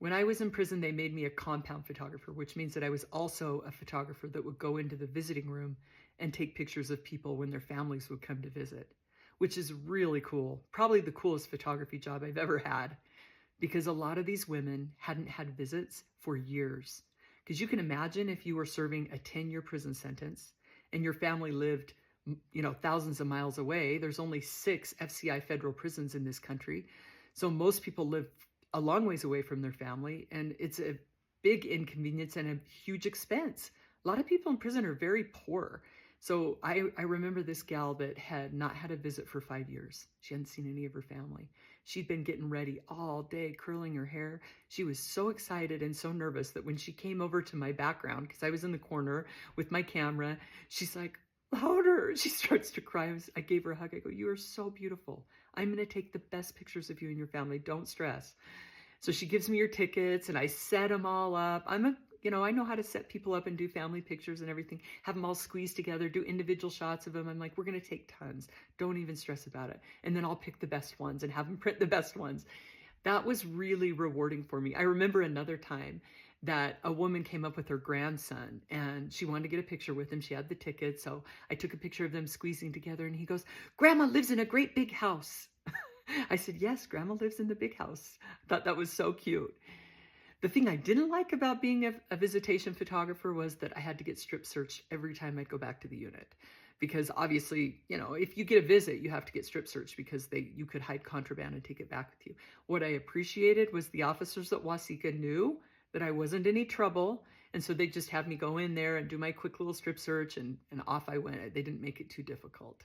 When I was in prison, they made me a compound photographer, which means that I was also a photographer that would go into the visiting room and take pictures of people when their families would come to visit, which is really cool. Probably the coolest photography job I've ever had, because a lot of these women hadn't had visits for years. Because you can imagine if you were serving a 10-year prison sentence and your family lived, thousands of miles away. There's only 6 FCI federal prisons in this country. So most people live a long ways away from their family, and it's a big inconvenience and a huge expense. A lot of people in prison are very poor. So I remember this gal that had not had a visit for 5 years. She hadn't seen any of her family. She'd been getting ready all day, curling her hair. She was so excited and so nervous that when she came over to my background, because I was in the corner with my camera, she's like, louder. She starts to cry. I gave her a hug. I go, you are so beautiful. I'm going to take the best pictures of you and your family. Don't stress. So she gives me her tickets and I set them all up. I know how to set people up and do family pictures and everything, have them all squeezed together, do individual shots of them. I'm like, we're going to take tons. Don't even stress about it. And then I'll pick the best ones and have them print the best ones. That was really rewarding for me. I remember another time that a woman came up with her grandson and she wanted to get a picture with him. She had the ticket. So I took a picture of them squeezing together and he goes, Grandma lives in a great big house. I said, yes, Grandma lives in the big house. I thought that was so cute. The thing I didn't like about being a visitation photographer was that I had to get strip searched every time I'd go back to the unit. Because obviously, if you get a visit, you have to get strip searched because you could hide contraband and take it back with you. What I appreciated was the officers at Waseca knew that I wasn't any trouble. And so they just had me go in there and do my quick little strip search and off I went. They didn't make it too difficult.